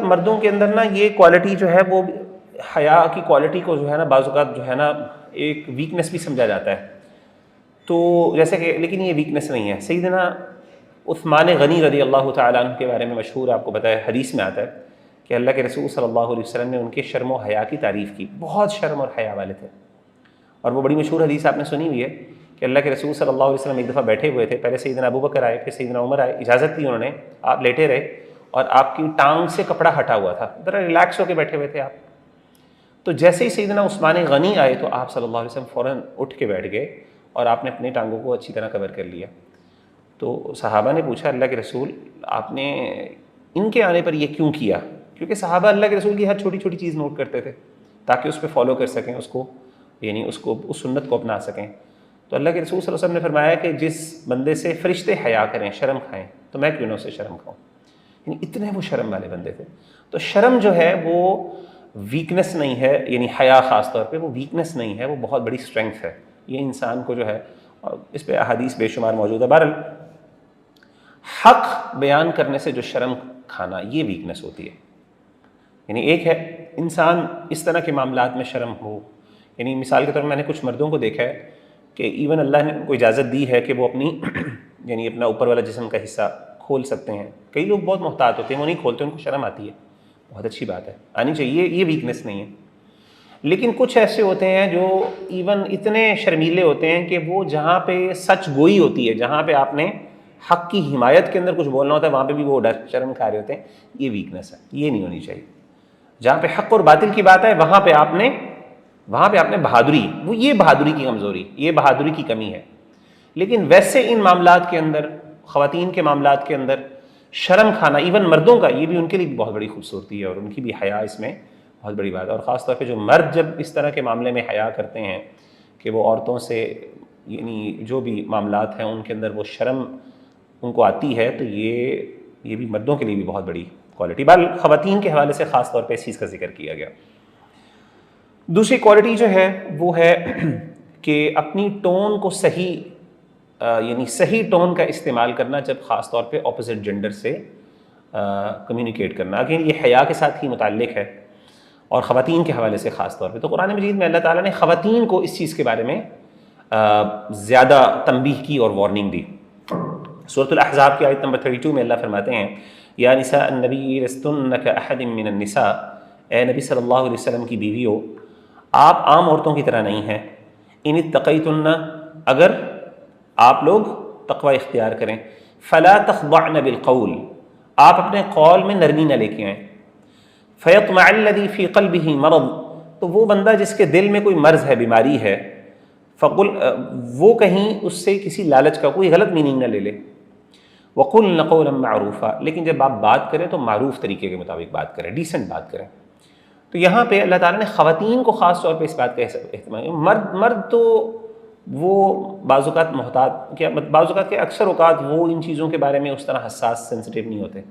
مردوں کے اندر نا یہ کوالٹی جو ہے وہ حیا کی کوالٹی کو جو ہے نا بعض اوقات جو ہے نا ایک ویکنس بھی سمجھا جاتا ہے. تو جیسے کہ لیکن یہ ویکنس نہیں ہے. سیدنا عثمان غنی رضی اللہ تعالیٰ عنہ کے بارے میں مشہور آپ کو پتہ ہے، حدیث میں آتا ہے کہ اللہ کے رسول صلی اللہ علیہ وسلم نے ان کے شرم و حیا کی تعریف کی. بہت شرم اور حیا والے تھے، اور وہ بڑی مشہور حدیث آپ نے سنی ہوئی ہے کہ اللہ کے رسول صلی اللہ علیہ وسلم ایک دفعہ بیٹھے ہوئے تھے. پہلے سیدنا ابو بکر آئے، پھر سیدنا عمر آئے، اجازت دی انہوں نے، آپ لیٹے رہے اور آپ کی ٹانگ سے کپڑا ہٹا ہوا تھا، ذرا ریلیکس ہو کے بیٹھے ہوئے تھے آپ. تو جیسے ہی سیدنا عثمان غنی آئے تو آپ صلی اللہ علیہ وسلم فوراً اٹھ کے بیٹھ گئے اور آپ نے اپنی ٹانگوں کو اچھی طرح کور کر لیا. تو صحابہ نے پوچھا اللہ کے رسول آپ نے ان کے آنے پر یہ کیوں کیا؟ کیونکہ صحابہ اللہ کے رسول کی ہر چھوٹی چھوٹی چیز نوٹ کرتے تھے تاکہ اس پہ فالو کر سکیں، اس کو یعنی اس سنت کو اپنا سکیں. تو اللہ کے رسول صلی اللہ علیہ وسلم نے فرمایا کہ جس بندے سے فرشتے حیا کریں، شرم کھائیں، تو میں کیوں نہ اسے شرم کھاؤں. یعنی اتنے وہ شرم والے بندے تھے. تو شرم جو ہے وہ ویکنس نہیں ہے، یعنی حیا خاص طور پہ وہ ویکنس نہیں ہے، وہ بہت بڑی اسٹرینگتھ ہے. یہ انسان کو جو ہے، اور اس پہ احادیث بے شمار موجود ہے. بہرحال حق بیان کرنے سے جو شرم کھانا یہ ویکنس ہوتی ہے. یعنی ایک ہے انسان اس طرح کے معاملات میں شرم ہو، یعنی مثال کے طور پر میں نے کچھ مردوں کو دیکھا ہے کہ ایون اللہ نے ان کو اجازت دی ہے کہ وہ اپنی یعنی اپنا اوپر والا جسم کا حصہ کھول سکتے ہیں. کئی لوگ بہت محتاط ہوتے ہیں، وہ نہیں کھولتے، ان کو شرم آتی ہے. بہت اچھی بات ہے، آنی چاہیے، یہ ویکنس نہیں ہے. لیکن کچھ ایسے ہوتے ہیں جو ایون اتنے شرمیلے ہوتے ہیں کہ وہ جہاں پہ سچ گوئی ہوتی ہے، جہاں پہ آپ نے حق کی حمایت کے اندر کچھ بولنا ہوتا ہے، وہاں پہ بھی وہ ڈر شرم کھا رہے ہوتے ہیں. یہ ویکنس ہے، یہ نہیں ہونی چاہیے. جہاں پہ حق اور باطل کی بات ہے وہاں پہ آپ نے بہادری، وہ یہ بہادری کی کمزوری، یہ بہادری کی کمی ہے. لیکن ویسے ان معاملات کے اندر، خواتین کے معاملات کے اندر شرم کھانا ایون مردوں کا، یہ بھی ان کے لیے بہت بڑی خوبصورتی ہے اور ان کی بھی حیا اس میں بہت بڑی بات ہے. اور خاص طور پہ جو مرد جب اس طرح کے معاملے میں حیا کرتے ہیں کہ وہ عورتوں سے یعنی جو بھی معاملات ہیں ان کے اندر وہ شرم ان کو آتی ہے، تو یہ بھی مردوں کے لیے بھی بہت بڑی کوالٹی. بل خواتین کے حوالے سے خاص طور پہ اس چیز کا ذکر کیا گیا. دوسری کوالٹی جو ہے وہ ہے کہ اپنی ٹون کو یعنی صحیح ٹون کا استعمال کرنا جب خاص طور پہ اپوزٹ جینڈر سے کمیونیکیٹ کرنا. اگین یہ حیا کے ساتھ ہی متعلق ہے اور خواتین کے حوالے سے خاص طور پہ. تو قرآن مجید میں اللہ تعالیٰ نے خواتین کو اس چیز کے بارے میں زیادہ تنبیہ کی اور وارننگ دی. سورۃ الاحزاب کی آیت نمبر 32 میں اللہ فرماتے ہیں یا نساء النبی لستن کاحد من النساء، اے نبی صلی اللہ علیہ وسلم کی بیویوں آپ عام عورتوں کی طرح نہیں ہیں. ان اتقیتن، اگر آپ لوگ تقوی اختیار کریں، فلا تخضعن بالقول، آپ اپنے قول میں نرمی نہ لے کے آئیں. فیطمع الذی فی قلبہ مرض، تو وہ بندہ جس کے دل میں کوئی مرض ہے، بیماری ہے، فقل، وہ کہیں اس سے کسی لالچ کا کوئی غلط میننگ نہ لے لے. وقلن قولا معروفا، لیکن جب آپ بات کریں تو معروف طریقے کے مطابق بات کریں، ڈیسنٹ بات کریں. تو یہاں پہ اللہ تعالیٰ نے خواتین کو خاص طور پہ اس بات کا اہتمام. مرد تو وہ بعض اوقات بعض اوقات کے اکثر اوقات وہ ان چیزوں کے بارے میں اس طرح حساس سینسٹیو نہیں ہوتے.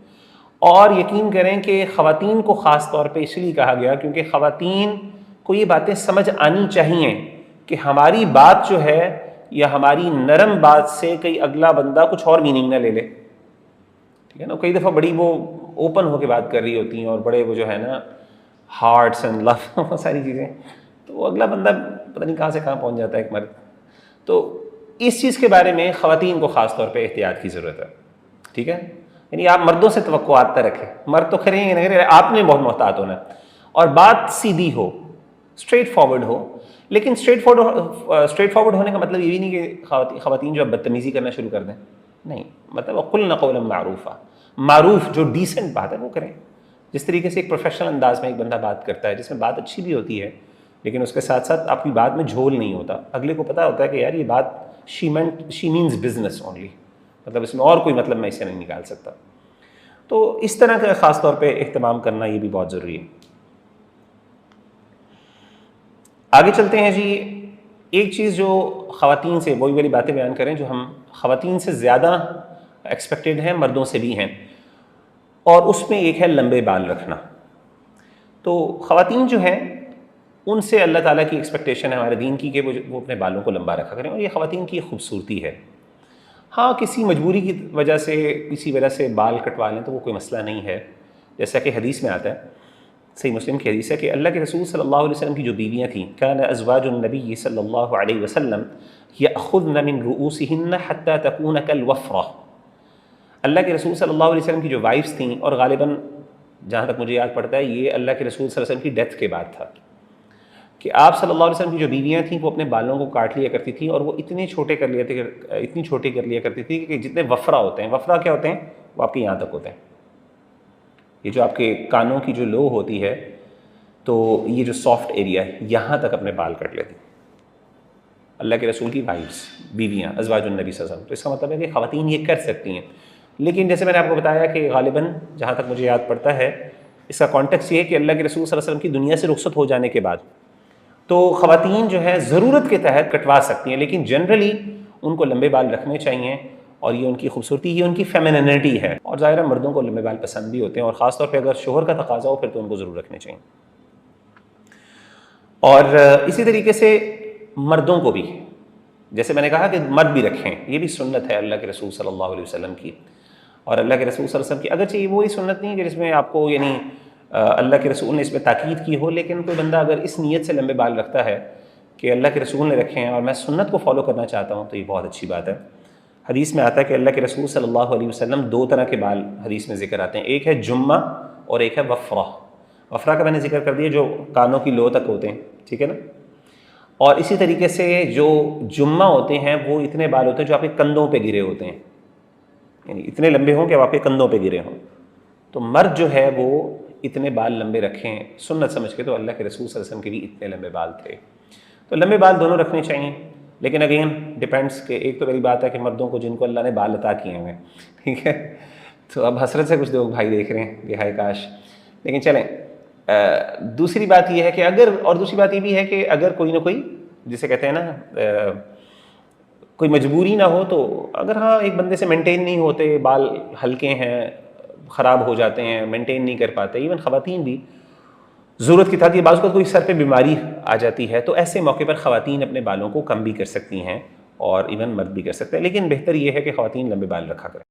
اور یقین کریں کہ خواتین کو خاص طور پہ اس لیے کہا گیا کیونکہ خواتین کو یہ باتیں سمجھ آنی چاہیے کہ ہماری بات جو ہے یا ہماری نرم بات سے کئی اگلا بندہ کچھ اور میننگ نہ لے لے. ٹھیک ہے نا، کئی دفعہ بڑی وہ اوپن ہو کے بات کر رہی ہوتی ہیں اور بڑے وہ جو ہے نا ہارٹس اینڈ لو بہت ساری چیزیں، تو وہ اگلا بندہ پتہ نہیں کہاں سے کہاں پہنچ جاتا ہے ایک مرد. تو اس چیز کے بارے میں خواتین کو خاص طور پہ احتیاط کی ضرورت ہے. ٹھیک ہے، یعنی آپ مردوں سے توقعات نہ رکھیں، مرد تو کریں گے نہیں، آپ نے بہت محتاط ہونا ہے اور بات سیدھی ہو، اسٹریٹ فارورڈ ہو. لیکن اسٹریٹ فارورڈ ہونے کا مطلب یہ بھی نہیں کہ خواتین جو اب بدتمیزی کرنا شروع کر دیں، نہیں. مطلب وقلن قولا معروفا، معروف جو ڈیسنٹ بات ہے وہ کریں. جس طریقے سے ایک پروفیشنل انداز میں ایک بندہ بات کرتا ہے جس میں بات اچھی بھی ہوتی ہے لیکن اس کے ساتھ ساتھ آپ کی بات میں جھول نہیں ہوتا، اگلے کو پتہ ہوتا ہے کہ یار یہ بات شی مینز بزنس اونلی، مطلب اس میں اور کوئی مطلب میں اسے نہیں نکال سکتا. تو اس طرح کا خاص طور پہ اہتمام کرنا یہ بھی بہت ضروری ہے. آگے چلتے ہیں جی. ایک چیز جو خواتین سے وہی والی باتیں بیان کریں جو ہم خواتین سے زیادہ ایکسپیکٹڈ ہیں، مردوں سے بھی ہیں، اور اس میں ایک ہے لمبے بال رکھنا. تو خواتین جو ہیں ان سے اللہ تعالیٰ کی ایکسپیکٹیشن ہے ہمارے دین کی کہ وہ اپنے بالوں کو لمبا رکھا کریں، اور یہ خواتین کی ایک خوبصورتی ہے. ہاں کسی مجبوری کی وجہ سے کسی وجہ سے بال کٹوا لیں تو وہ کوئی مسئلہ نہیں ہے، جیسا کہ حدیث میں آتا ہے، صحیح مسلم کی حدیث ہے کہ اللہ کے رسول صلی اللہ علیہ وسلم کی جو بیویاں تھیں، کان ازواج النبی صلی اللہ علیہ وسلم یأخذن من رؤوسہن حتی تکون کالوفرہ، اللہ کے رسول صلی اللہ علیہ وسلم کی جو وائفز تھیں، اور غالباً جہاں تک مجھے یاد پڑتا ہے یہ اللہ کے رسول صلی اللہ علیہ وسلم کی ڈیتھ کے بعد تھا، کہ آپ صلی اللہ علیہ وسلم کی جو بیویاں تھیں وہ اپنے بالوں کو کاٹ لیا کرتی تھیں، اور وہ اتنی چھوٹی کر لیا کرتی تھی کہ جتنے وفرہ ہوتے ہیں، وفرہ کیا ہوتے ہیں، وہ آپ کے یہاں تک ہوتے ہیں، یہ جو آپ کے کانوں کی جو لو ہوتی ہے، تو یہ جو سافٹ ایریا ہے یہاں تک اپنے بال کٹ لیتی اللہ کے رسول کی وائفز، بیویاں، ازواج النبی صلی اللہ علیہ وسلم۔ تو اس کا مطلب ہے کہ خواتین یہ کر سکتی ہیں، لیکن جیسے میں نے آپ کو بتایا کہ غالباً جہاں تک مجھے یاد پڑتا ہے اس کا کانٹیکس یہ ہے کہ اللہ کے رسول صلی اللہ علیہ وسلم کی دنیا سے رخصت ہو جانے کے بعد تو خواتین جو ہے ضرورت کے تحت کٹوا سکتی ہیں، لیکن جنرلی ان کو لمبے بال رکھنے چاہیے، اور یہ ان کی خوبصورتی، یہ ان کی فیمینینٹی ہے، اور ظاہر مردوں کو لمبے بال پسند بھی ہوتے ہیں، اور خاص طور پہ اگر شوہر کا تقاضا ہو پھر تو ان کو ضرور رکھنے چاہیے۔ اور اسی طریقے سے مردوں کو بھی، جیسے میں نے کہا کہ مرد بھی رکھیں، یہ بھی سنت ہے اللہ کے رسول صلی اللہ علیہ وسلم کی، اور اللہ کے رسول صلی اللہ علیہ وسلم کی اگرچہ یہ وہی سنت نہیں ہے کہ جس میں آپ کو یعنی اللہ کے رسول نے اس میں تاکید کی ہو، لیکن کوئی بندہ اگر اس نیت سے لمبے بال رکھتا ہے کہ اللہ کے رسول نے رکھے ہیں اور میں سنت کو فالو کرنا چاہتا ہوں، تو یہ بہت اچھی بات ہے۔ حدیث میں آتا ہے کہ اللہ کے رسول صلی اللہ علیہ وسلم دو طرح کے بال حدیث میں ذکر آتے ہیں، ایک ہے جمہ اور ایک ہے وفرہ۔ وفرہ کا میں نے ذکر کر دیا جو کانوں کی لو تک ہوتے ہیں، ٹھیک ہے نا، اور اسی طریقے سے جو جمہ ہوتے ہیں وہ اتنے بال ہوتے ہیں جو آپ کے کندھوں پہ گرے ہوتے ہیں، یعنی اتنے لمبے ہوں کہ آپ کے کندھوں پہ گرے ہوں۔ تو مرد جو ہے وہ اتنے بال لمبے رکھیں سنت سمجھ کے، تو اللہ کے رسول صلی اللہ علیہ وسلم کے بھی اتنے لمبے بال تھے، تو لمبے بال دونوں رکھنے چاہیے، لیکن اگین ڈیپینڈس کہ ایک تو میری بات ہے کہ مردوں کو جن کو اللہ نے بال عطا کیے ہیں، ٹھیک ہے، تو اب حسرت سے کچھ لوگ بھائی دیکھ رہے ہیں کہ ہائے کاش، لیکن چلیں دوسری بات یہ ہے کہ دوسری بات یہ بھی ہے کہ اگر کوئی نہ کوئی جسے کہتے ہیں نا کوئی مجبوری نہ ہو، تو اگر ہاں ایک بندے سے مینٹین نہیں ہوتے، بال ہلکے ہیں، خراب ہو جاتے ہیں، مینٹین نہیں کر پاتے، ایون خواتین بھی ضرورت کی تحت یہ بعض اوقات کوئی سر پہ بیماری آ جاتی ہے، تو ایسے موقع پر خواتین اپنے بالوں کو کم بھی کر سکتی ہیں، اور ایون مرد بھی کر سکتے ہیں، لیکن بہتر یہ ہے کہ خواتین لمبے بال رکھا کریں۔